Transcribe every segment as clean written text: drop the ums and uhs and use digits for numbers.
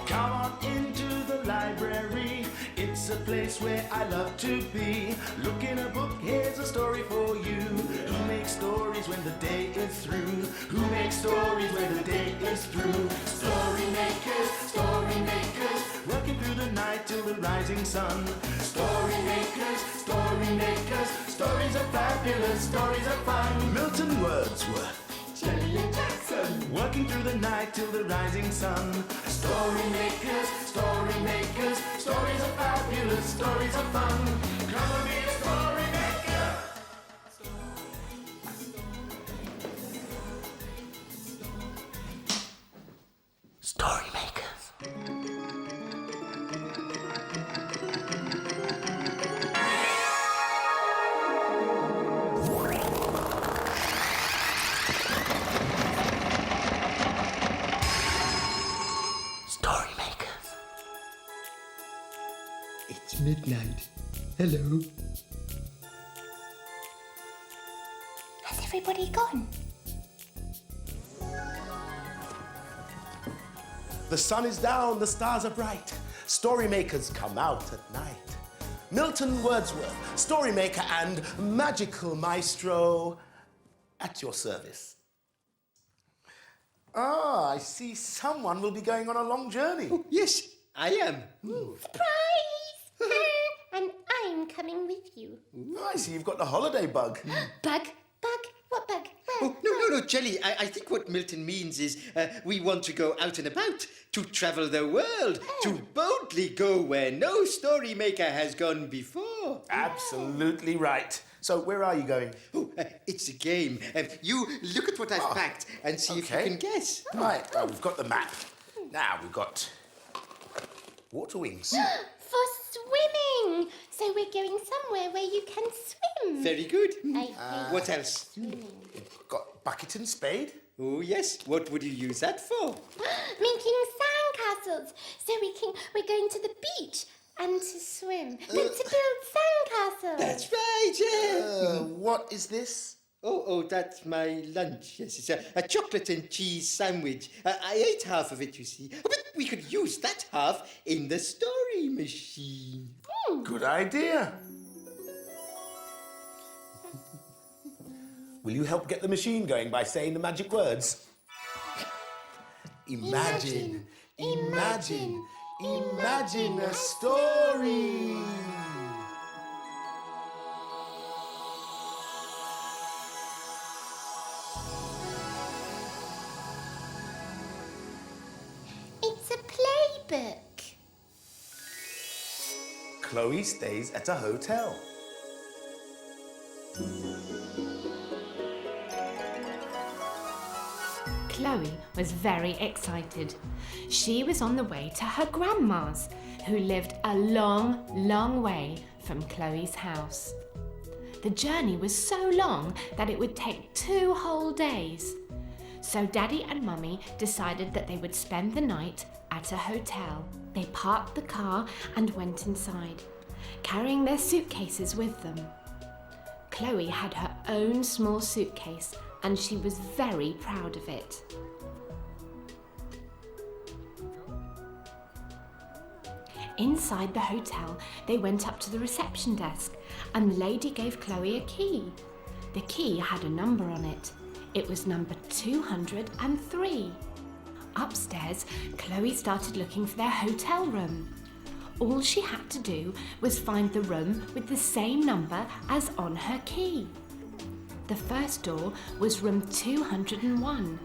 Come on into the library. It's a place where I love to be. Look in a book, here's a story for you. Who makes stories when the day is through? Who makes stories when the day is through? Story makers, working through the night till the rising sun. Story makers, stories are fabulous, stories are fun. Milton Wordsworth, Shelley and Jackson, working through the night till the rising sun. Story makers, stories are fabulous, stories are fun. Come and be a story maker. Story makers. Story makers. It's midnight. Hello. Has everybody gone? The sun is down, the stars are bright. Story makers come out at night. Milton Wordsworth, story maker and magical maestro, at your service. Ah, I see someone will be going on a long journey. Oh, yes, I am. Surprise! And I'm coming with you. Oh, I see you've got the holiday bug. Bug? What bug? Where? Oh, no, Jelly. I think what Milton means is we want to go out and about, to travel the world, to boldly go where no story maker has gone before. Absolutely right. So where are you going? Oh, it's a game. You look at what I've packed and see if you can guess. Right, we've got the map. Now we've got water wings. For swimming! So we're going somewhere where you can swim. Very good. I hate What else? We've got bucket and spade. Oh, yes. What would you use that for? Making sandcastles. So we're going to the beach and to swim. But to build sandcastles. That's right, yeah. What is this? Oh, that's my lunch. Yes, it's a chocolate and cheese sandwich. I ate half of it, you see. But we could use that half in the story machine. Good idea. Will you help get the machine going by saying the magic words? Imagine a story. It's a playbook. Chloe stays at a hotel. Chloe was very excited. She was on the way to her grandma's, who lived a long, long way from Chloe's house. The journey was so long that it would take 2 whole days. So Daddy and Mummy decided that they would spend the night at a hotel. They parked the car and went inside, carrying their suitcases with them. Chloe had her own small suitcase and she was very proud of it. Inside the hotel, they went up to the reception desk and the lady gave Chloe a key. The key had a number on it. It was number 203. Upstairs, Chloe started looking for their hotel room. All she had to do was find the room with the same number as on her key. The first door was room 201.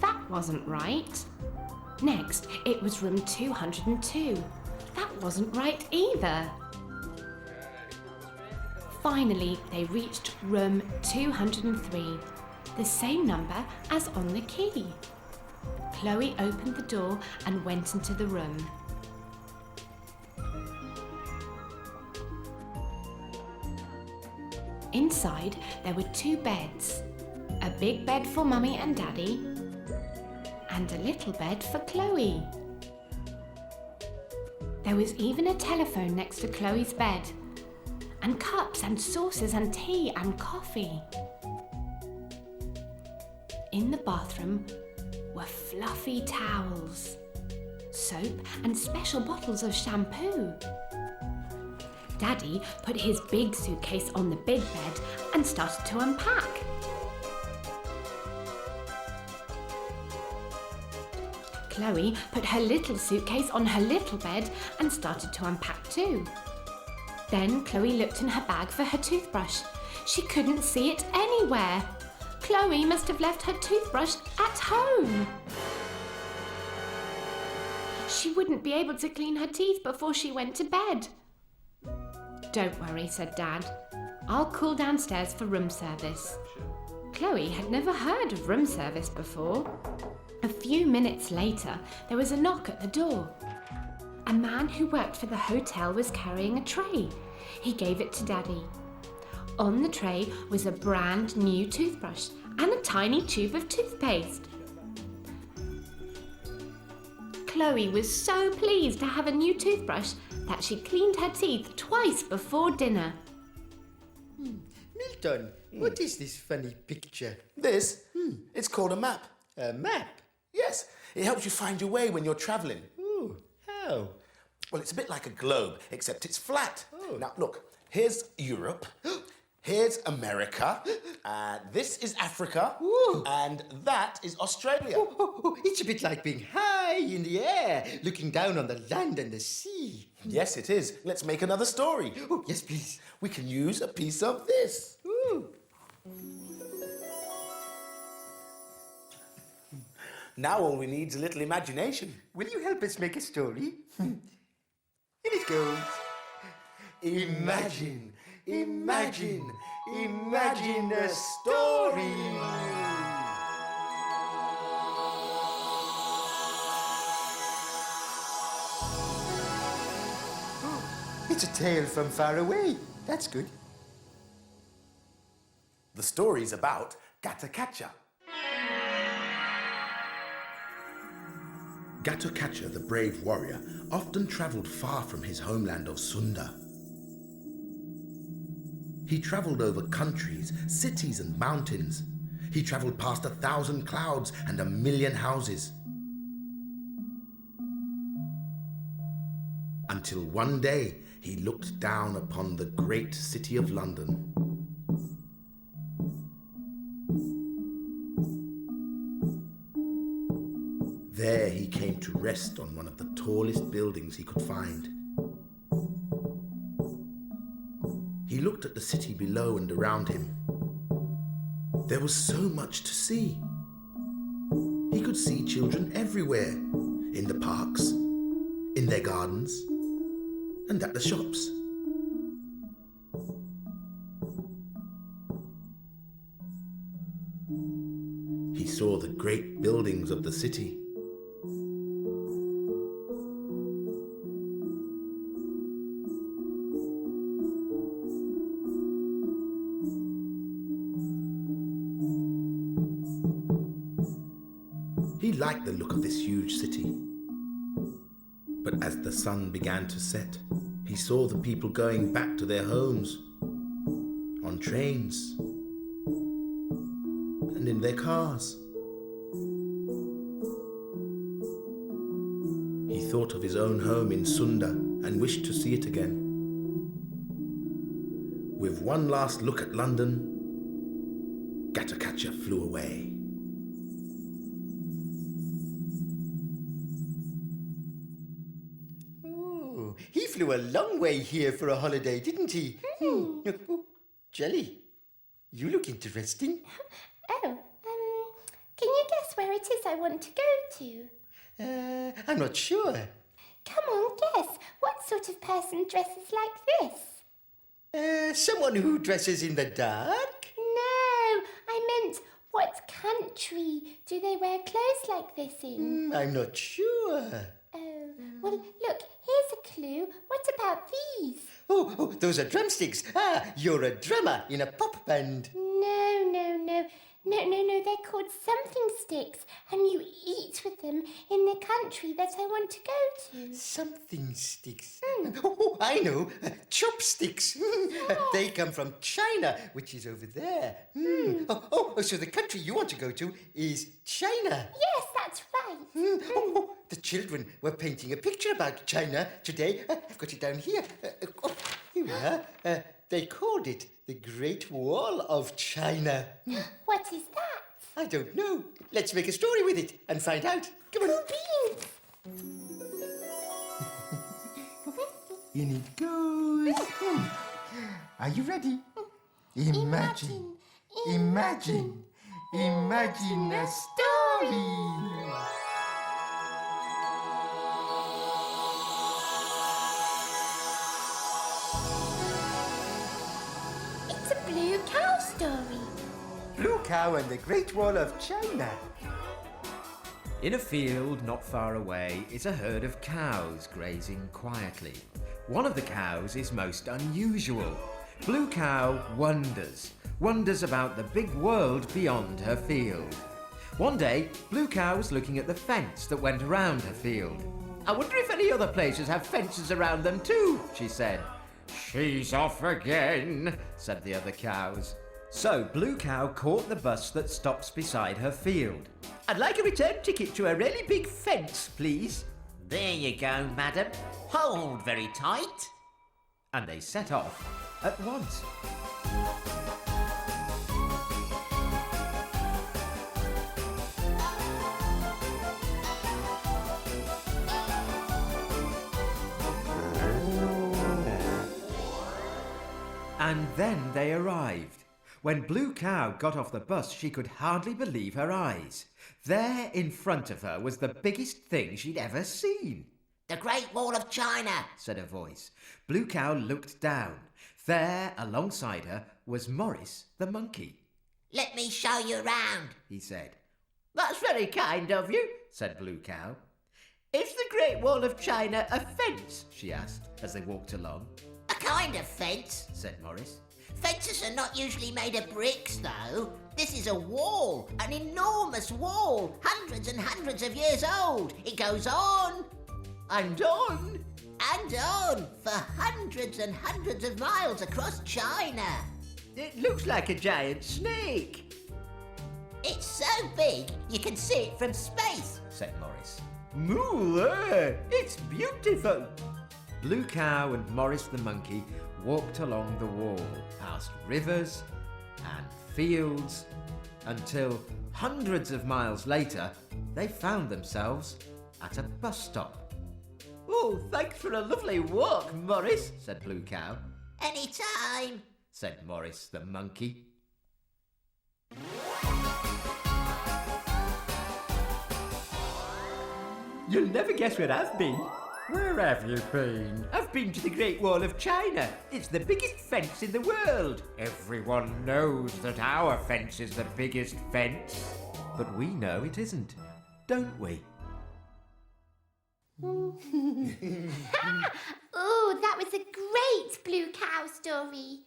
That wasn't right. Next, it was room 202. That wasn't right either. Finally, they reached room 203, the same number as on the key. Chloe opened the door and went into the room. Inside, there were 2 beds. A big bed for Mummy and Daddy, and a little bed for Chloe. There was even a telephone next to Chloe's bed, and cups and saucers and tea and coffee. In the bathroom were fluffy towels. soap and special bottles of shampoo. Daddy put his big suitcase on the big bed and started to unpack. Chloe put her little suitcase on her little bed and started to unpack too. Then Chloe looked in her bag for her toothbrush. She couldn't see it anywhere. Chloe must have left her toothbrush at home. She wouldn't be able to clean her teeth before she went to bed. Don't worry, said Dad. I'll call downstairs for room service. Chloe had never heard of room service before. A few minutes later, there was a knock at the door. A man who worked for the hotel was carrying a tray. He gave it to Daddy. On the tray was a brand new toothbrush and a tiny tube of toothpaste. Chloe was so pleased to have a new toothbrush that she cleaned her teeth twice before dinner. Milton, what is this funny picture? This? It's called a map. A map? Yes, it helps you find your way when you're travelling. Ooh, how? Well, it's a bit like a globe, except it's flat. Oh. Now, look, here's Europe. Here's America. This is Africa. Ooh. And that is Australia. Oh, it's a bit like being high in the air, looking down on the land and the sea. Yes, it is. Let's make another story. Oh, yes, please. We can use a piece of this. Ooh. Now all we need is a little imagination. Will you help us make a story? Here it goes. Imagine, imagine, imagine a story. It's a tale from far away. That's good. The story's about Gatotkacha. Gatotkacha, the brave warrior, often travelled far from his homeland of Sunda. He travelled over countries, cities and mountains. He travelled past 1,000 clouds and 1,000,000 houses. Until one day he looked down upon the great city of London. There he came to rest on one of the tallest buildings he could find. He looked at the city below and around him. There was so much to see. He could see children everywhere, in the parks, in their gardens, and at the shops. He saw the great buildings of the city. He liked the look of this huge city. But as the sun began to set, he saw the people going back to their homes, on trains, and in their cars. He thought of his own home in Sunda and wished to see it again. With one last look at London, Gatotkacha flew away. Oh, he flew a long way here for a holiday, didn't he? Oh, Jelly, you look interesting. Oh, can you guess where it is I want to go to? I'm not sure. Come on, guess. What sort of person dresses like this? Someone who dresses in the dark? No, I meant what country do they wear clothes like this in? I'm not sure. Oh, well, look, here's a clue. What about these? Oh, those are drumsticks. Ah, you're a drummer in a pop band. No, they're called something sticks, and you eat with them in the country that I want to go to. Something sticks. Oh, I know. Chopsticks. They come from China, which is over there. Oh, so the country you want to go to is China. Yes, that's right. Oh, the children were painting a picture about China today. I've got it down here. Here we are. They called it the Great Wall of China. What is that? I don't know. Let's make a story with it and find out. Come on. Beans. In it goes. Are you ready? Imagine a story. It's a blue cow story. Blue Cow and the Great Wall of China. In a field not far away is a herd of cows grazing quietly. One of the cows is most unusual. Blue Cow wonders about the big world beyond her field. One day, Blue Cow was looking at the fence that went around her field. "I wonder if any other places have fences around them too," she said. "She's off again," said the other cows. So Blue Cow caught the bus that stops beside her field. "I'd like a return ticket to a really big fence, please." "There you go, madam. Hold very tight." And they set off at once. And then they arrived. When Blue Cow got off the bus, she could hardly believe her eyes. There in front of her was the biggest thing she'd ever seen. "The Great Wall of China," said a voice. Blue Cow looked down. There, alongside her, was Morris the monkey. "Let me show you round," he said. "That's very kind of you," said Blue Cow. "Is the Great Wall of China a fence?" she asked as they walked along. "A kind of fence," said Morris. "Fences are not usually made of bricks, though. This is a wall, an enormous wall, hundreds and hundreds of years old. It goes on and on and on for hundreds and hundreds of miles across China. It looks like a giant snake." "It's so big you can see it from space," said Morris. "Moo, it's beautiful." Blue Cow and Morris the monkey walked along the wall, past rivers and fields, until hundreds of miles later, they found themselves at a bus stop. "Oh, thanks for a lovely walk, Morris," said Blue Cow. "Any time," said Morris the monkey. "You'll never guess where I've been." "Where have you been?" "I've been to the Great Wall of China. It's the biggest fence in the world." "Everyone knows that our fence is the biggest fence." "But we know it isn't, don't we?" Oh, that was a great blue cow story.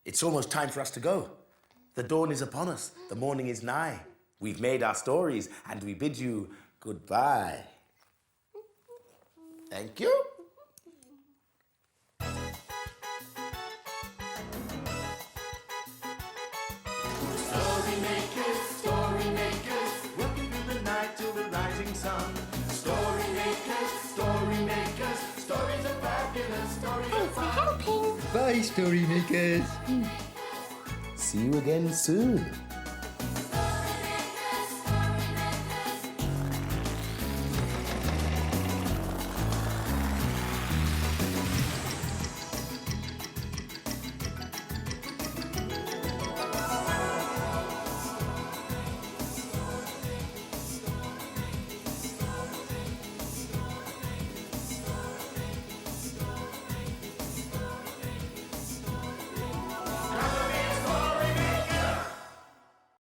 It's almost time for us to go. The dawn is upon us. The morning is nigh. We've made our stories and we bid you goodbye. Thank you. Story makers, working through the night till the rising sun. Story makers, stories are fabulous, stories are Thanks for helping. Bye, story makers. See you again soon.